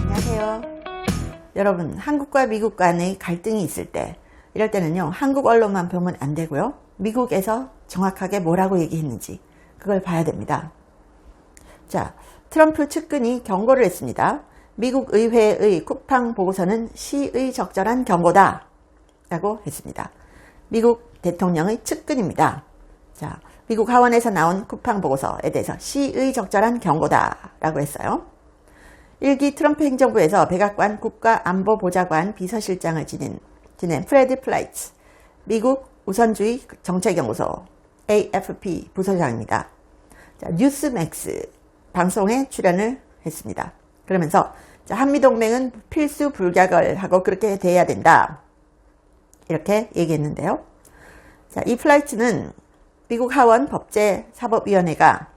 안녕하세요. 여러분, 한국과 미국 간의 갈등이 있을 때, 이럴 때는요, 한국 언론만 보면 안 되고요, 미국에서 정확하게 뭐라고 얘기했는지 그걸 봐야 됩니다. 자, 트럼프 측근이 경고를 했습니다. 미국 의회의 쿠팡 보고서는 시의 적절한 경고다 라고 했습니다. 미국 대통령의 측근입니다. 자, 미국 하원에서 나온 쿠팡 보고서에 대해서 시의 적절한 경고다 라고 했어요. 1기 트럼프 행정부에서 백악관 국가안보보좌관 비서실장을 지낸 프레드 플라이츠 미국 우선주의 정책연구소 AFP 부소장입니다. 자, 뉴스맥스 방송에 출연을 했습니다. 그러면서 자, 한미동맹은 필수 불가결 하고 그렇게 돼야 된다 이렇게 얘기했는데요. 자, 이 플라이츠는 미국 하원 법제사법위원회가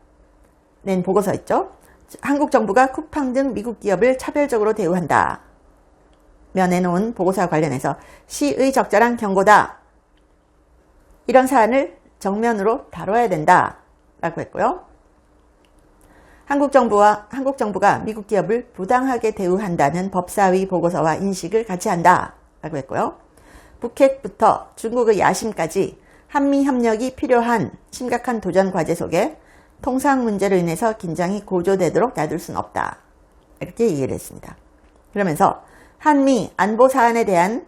낸 보고서 있죠. 한국 정부가 쿠팡 등 미국 기업을 차별적으로 대우한다 내놓은 보고서와 관련해서 시의 적절한 경고다, 이런 사안을 정면으로 다뤄야 된다 라고 했고요. 한국 정부가 미국 기업을 부당하게 대우한다는 법사위 보고서와 인식을 같이 한다 라고 했고요. 북핵부터 중국의 야심까지 한미 협력이 필요한 심각한 도전 과제 속에 통상 문제로 인해서 긴장이 고조되도록 놔둘 수는 없다 이렇게 얘기를 했습니다. 그러면서 한미 안보 사안에 대한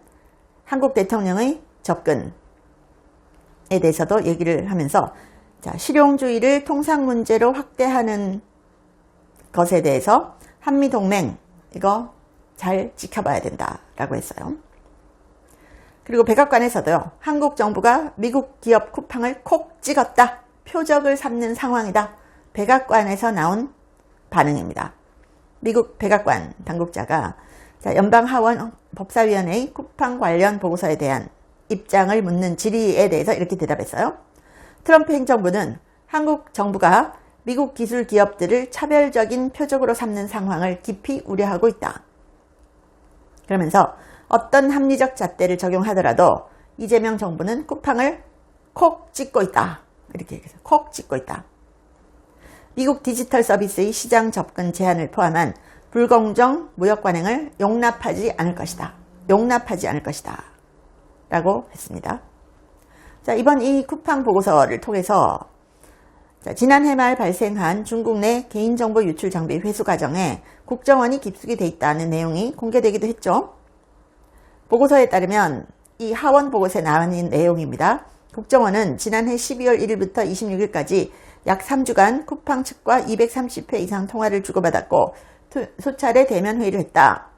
한국 대통령의 접근에 대해서도 얘기를 하면서 자, 실용주의를 통상 문제로 확대하는 것에 대해서 한미 동맹 이거 잘 지켜봐야 된다라고 했어요. 그리고 백악관에서도요, 한국 정부가 미국 기업 쿠팡을 콕 찍었다, 표적을 삼는 상황이다, 백악관에서 나온 반응입니다. 미국 백악관 당국자가 자, 연방하원 법사위원회의 쿠팡 관련 보고서에 대한 입장을 묻는 질의에 대해서 이렇게 대답했어요. 트럼프 행정부는 한국 정부가 미국 기술 기업들을 차별적인 표적으로 삼는 상황을 깊이 우려하고 있다. 그러면서 어떤 합리적 잣대를 적용하더라도 이재명 정부는 쿠팡을 콕 찍고 있다. 이렇게 얘기해서 콕 찍고 있다. 미국 디지털 서비스의 시장 접근 제한을 포함한 불공정 무역 관행을 용납하지 않을 것이다. 용납하지 않을 것이다. 라고 했습니다. 자, 이번 이 쿠팡 보고서를 통해서 자, 지난해 말 발생한 중국 내 개인정보 유출 장비 회수 과정에 국정원이 깊숙이 돼 있다는 내용이 공개되기도 했죠. 보고서에 따르면 이 하원 보고서에 나온 내용입니다. 국정원은 지난해 12월 1일부터 26일까지 약 3주간 쿠팡 측과 230회 이상 통화를 주고받았고 수차례 대면 회의를 했다.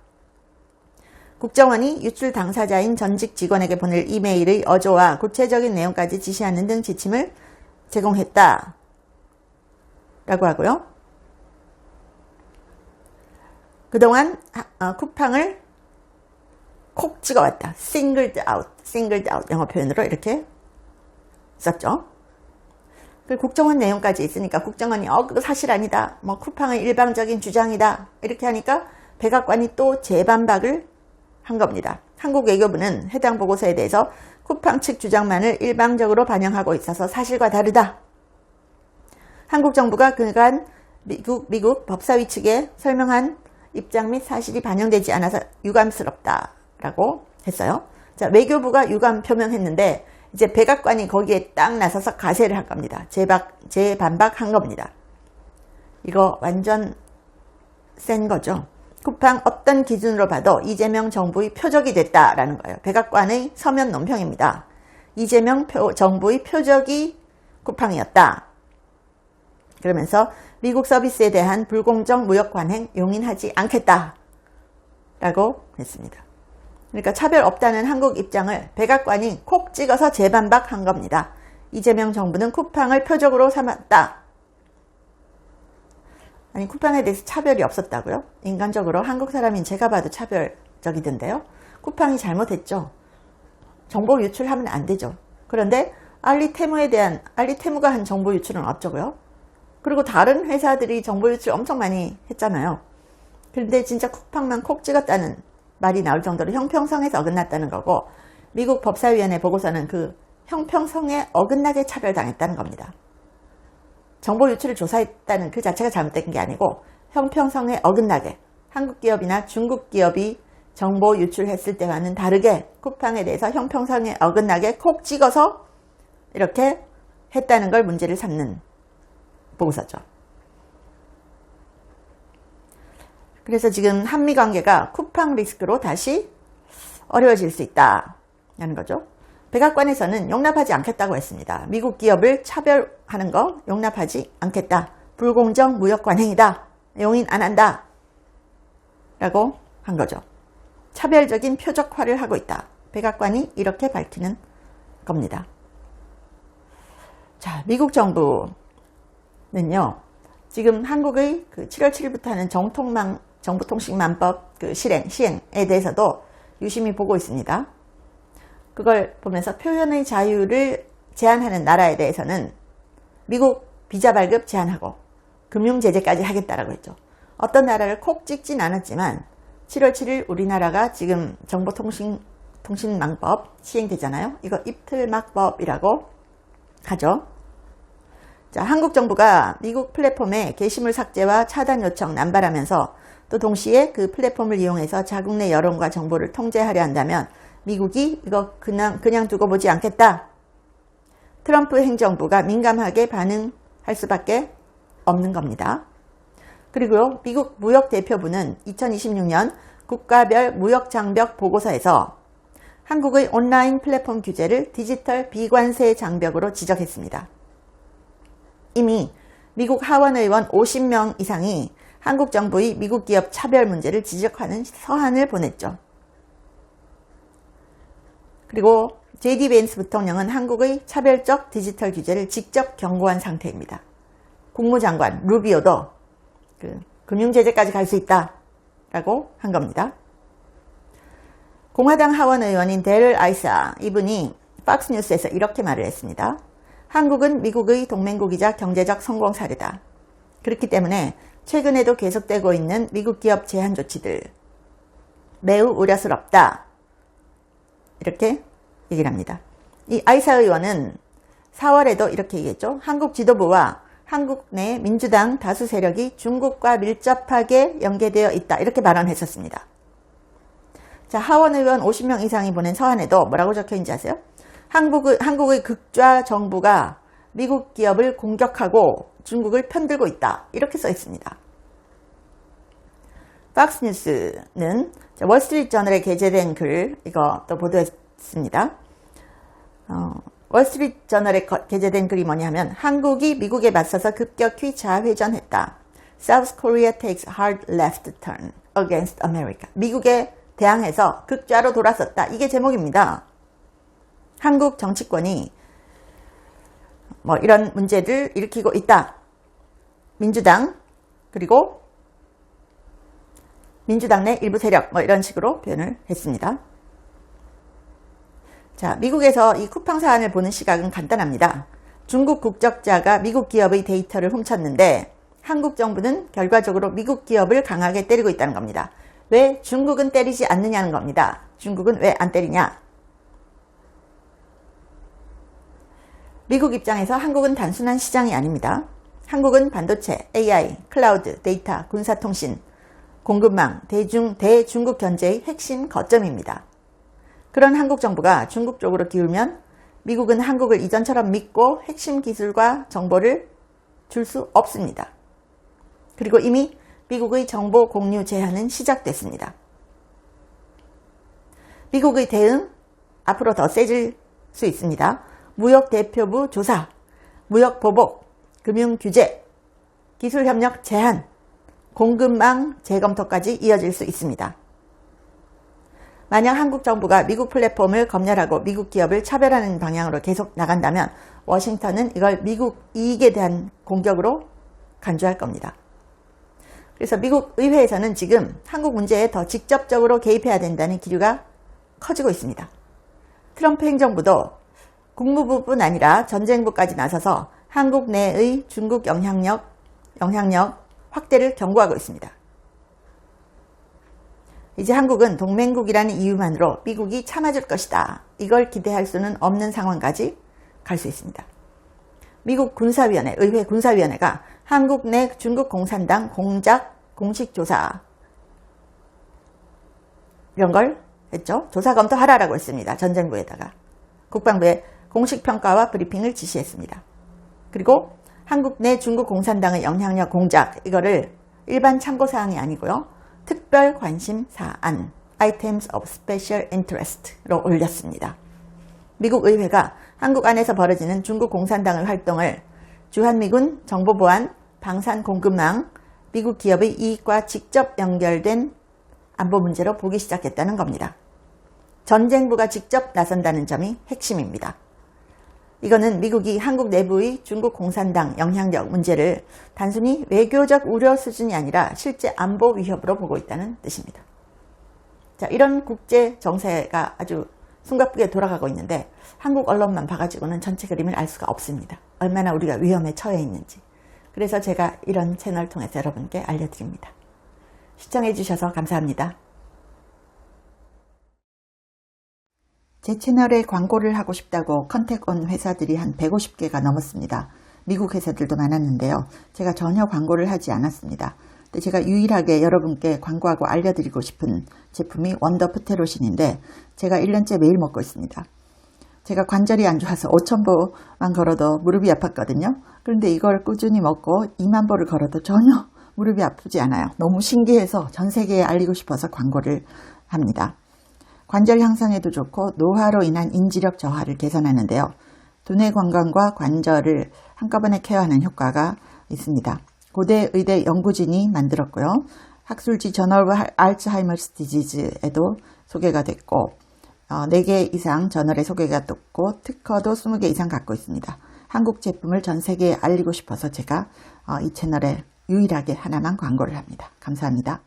국정원이 유출 당사자인 전직 직원에게 보낼 이메일의 어조와 구체적인 내용까지 지시하는 등 지침을 제공했다 라고 하고요. 그동안 쿠팡을 콕 찍어왔다. singled out 영어 표현으로 이렇게 썼죠. 그리고 국정원 내용까지 있으니까 국정원이 그거 사실 아니다, 뭐 쿠팡의 일방적인 주장이다 이렇게 하니까 백악관이 또 재반박을 한 겁니다. 한국 외교부는 해당 보고서에 대해서 쿠팡 측 주장만을 일방적으로 반영하고 있어서 사실과 다르다. 한국 정부가 그간 미국 법사위 측에 설명한 입장 및 사실이 반영되지 않아서 유감스럽다 라고 했어요. 자, 외교부가 유감 표명했는데 이제 백악관이 거기에 딱 나서서 가세를 한 겁니다. 재반박한 겁니다. 이거 완전 센 거죠. 쿠팡 어떤 기준으로 봐도 이재명 정부의 표적이 됐다라는 거예요. 백악관의 서면 논평입니다. 이재명 정부의 표적이 쿠팡이었다. 그러면서 미국 서비스에 대한 불공정 무역 관행 용인하지 않겠다 라고 했습니다. 그러니까 차별 없다는 한국 입장을 백악관이 콕 찍어서 재반박한 겁니다. 이재명 정부는 쿠팡을 표적으로 삼았다. 아니, 쿠팡에 대해서 차별이 없었다고요? 인간적으로 한국 사람인 제가 봐도 차별적이던데요. 쿠팡이 잘못했죠. 정보 유출하면 안 되죠. 그런데 알리테무가 한 정보 유출은 어쩌고요? 그리고 다른 회사들이 정보 유출 엄청 많이 했잖아요. 그런데 진짜 쿠팡만 콕 찍었다는 말이 나올 정도로 형평성에서 어긋났다는 거고, 미국 법사위원회 보고서는 그 형평성에 어긋나게 차별당했다는 겁니다. 정보 유출을 조사했다는 그 자체가 잘못된 게 아니고 형평성에 어긋나게 한국 기업이나 중국 기업이 정보 유출했을 때와는 다르게 쿠팡에 대해서 형평성에 어긋나게 콕 찍어서 이렇게 했다는 걸 문제를 삼는 보고서죠. 그래서 지금 한미 관계가 쿠팡 리스크로 다시 어려워질 수 있다는 거죠. 백악관에서는 용납하지 않겠다고 했습니다. 미국 기업을 차별하는 거 용납하지 않겠다. 불공정 무역 관행이다. 용인 안 한다. 라고 한 거죠. 차별적인 표적화를 하고 있다. 백악관이 이렇게 밝히는 겁니다. 자, 미국 정부는요, 지금 한국의 그 7월 7일부터 하는 정보통신망법 그 시행에 대해서도 유심히 보고 있습니다. 그걸 보면서 표현의 자유를 제한하는 나라에 대해서는 미국 비자 발급 제한하고 금융 제재까지 하겠다라고 했죠. 어떤 나라를 콕 찍진 않았지만 7월 7일 우리나라가 지금 정보통신망법 시행되잖아요. 이거 입틀막법이라고 하죠. 자, 한국 정부가 미국 플랫폼에 게시물 삭제와 차단 요청 남발하면서 또 동시에 그 플랫폼을 이용해서 자국 내 여론과 정보를 통제하려 한다면 미국이 이거 그냥 두고 보지 않겠다. 트럼프 행정부가 민감하게 반응할 수밖에 없는 겁니다. 그리고요, 미국 무역대표부는 2026년 국가별 무역장벽 보고서에서 한국의 온라인 플랫폼 규제를 디지털 비관세 장벽으로 지적했습니다. 이미 미국 하원의원 50명 이상이 한국 정부의 미국 기업 차별 문제를 지적하는 서한을 보냈죠. 그리고 JD 벤츠 부통령은 한국의 차별적 디지털 규제를 직접 경고한 상태입니다. 국무장관 루비오도 금융제재까지 갈 수 있다라고 한 겁니다. 공화당 하원 의원인 델 아이사 이분이 팍스뉴스에서 이렇게 말을 했습니다. 한국은 미국의 동맹국이자 경제적 성공 사례다. 그렇기 때문에 최근에도 계속되고 있는 미국 기업 제한 조치들 매우 우려스럽다. 이렇게 얘기를 합니다. 이 아이사 의원은 4월에도 이렇게 얘기했죠. 한국 지도부와 한국 내 민주당 다수 세력이 중국과 밀접하게 연계되어 있다. 이렇게 발언했었습니다. 자, 하원 의원 50명 이상이 보낸 서한에도 뭐라고 적혀있는지 아세요? 한국의 극좌 정부가 미국 기업을 공격하고 중국을 편들고 있다. 이렇게 써 있습니다. 팍스뉴스는 월스트리트 저널에 게재된 글 이거 또 보도했습니다. 월스트리트 저널에 게재된 글이 뭐냐면 한국이 미국에 맞서서 급격히 자회전했다. South Korea takes hard left turn against America. 미국에 대항해서 극좌로 돌아섰다. 이게 제목입니다. 한국 정치권이 뭐 이런 문제를 일으키고 있다. 민주당 그리고 민주당 내 일부 세력 뭐 이런 식으로 표현을 했습니다. 자, 미국에서 이 쿠팡 사안을 보는 시각은 간단합니다. 중국 국적자가 미국 기업의 데이터를 훔쳤는데 한국 정부는 결과적으로 미국 기업을 강하게 때리고 있다는 겁니다. 왜 중국은 때리지 않느냐는 겁니다. 중국은 왜 안 때리냐? 미국 입장에서 한국은 단순한 시장이 아닙니다. 한국은 반도체, AI, 클라우드, 데이터, 군사통신, 공급망, 대중국 견제의 핵심 거점입니다. 그런 한국 정부가 중국 쪽으로 기울면 미국은 한국을 이전처럼 믿고 핵심 기술과 정보를 줄 수 없습니다. 그리고 이미 미국의 정보 공유 제한은 시작됐습니다. 미국의 대응 앞으로 더 세질 수 있습니다. 무역대표부 조사, 무역보복, 금융규제, 기술협력 제한, 공급망 재검토까지 이어질 수 있습니다. 만약 한국 정부가 미국 플랫폼을 검열하고 미국 기업을 차별하는 방향으로 계속 나간다면 워싱턴은 이걸 미국 이익에 대한 공격으로 간주할 겁니다. 그래서 미국 의회에서는 지금 한국 문제에 더 직접적으로 개입해야 된다는 기류가 커지고 있습니다. 트럼프 행정부도 국무부뿐 아니라 전쟁부까지 나서서 한국 내의 중국 영향력 확대를 경고하고 있습니다. 이제 한국은 동맹국이라는 이유만으로 미국이 참아줄 것이다. 이걸 기대할 수는 없는 상황까지 갈 수 있습니다. 미국 군사위원회, 의회 군사위원회가 한국 내 중국 공산당 공작 공식 조사 이런 걸 했죠. 조사 검토하라라고 했습니다. 전쟁부에다가. 국방부에 공식 평가와 브리핑을 지시했습니다. 그리고 한국 내 중국 공산당의 영향력 공작 이거를 일반 참고사항이 아니고요. 특별 관심 사안 Items of Special Interest로 올렸습니다. 미국 의회가 한국 안에서 벌어지는 중국 공산당의 활동을 주한미군 정보보안 방산 공급망 미국 기업의 이익과 직접 연결된 안보 문제로 보기 시작했다는 겁니다. 전쟁부가 직접 나선다는 점이 핵심입니다. 이거는 미국이 한국 내부의 중국 공산당 영향력 문제를 단순히 외교적 우려 수준이 아니라 실제 안보 위협으로 보고 있다는 뜻입니다. 자, 이런 국제 정세가 아주 숨가쁘게 돌아가고 있는데 한국 언론만 봐가지고는 전체 그림을 알 수가 없습니다. 얼마나 우리가 위험에 처해 있는지. 그래서 제가 이런 채널을 통해서 여러분께 알려드립니다. 시청해 주셔서 감사합니다. 제 채널에 광고를 하고 싶다고 컨택 온 회사들이 한 150개가 넘었습니다. 미국 회사들도 많았는데요. 제가 전혀 광고를 하지 않았습니다. 근데 제가 유일하게 여러분께 광고하고 알려드리고 싶은 제품이 원더 프테로신인데 제가 1년째 매일 먹고 있습니다. 제가 관절이 안 좋아서 5,000보만 걸어도 무릎이 아팠거든요. 그런데 이걸 꾸준히 먹고 2만 보를 걸어도 전혀 무릎이 아프지 않아요. 너무 신기해서 전 세계에 알리고 싶어서 광고를 합니다. 관절 향상에도 좋고 노화로 인한 인지력 저하를 개선하는데요. 두뇌 건강과 관절을 한꺼번에 케어하는 효과가 있습니다. 고대 의대 연구진이 만들었고요. 학술지 저널 오브 알츠하이머스 디지즈에도 소개가 됐고 4개 이상 저널에 소개가 됐고 특허도 20개 이상 갖고 있습니다. 한국 제품을 전 세계에 알리고 싶어서 제가 이 채널에 유일하게 하나만 광고를 합니다. 감사합니다.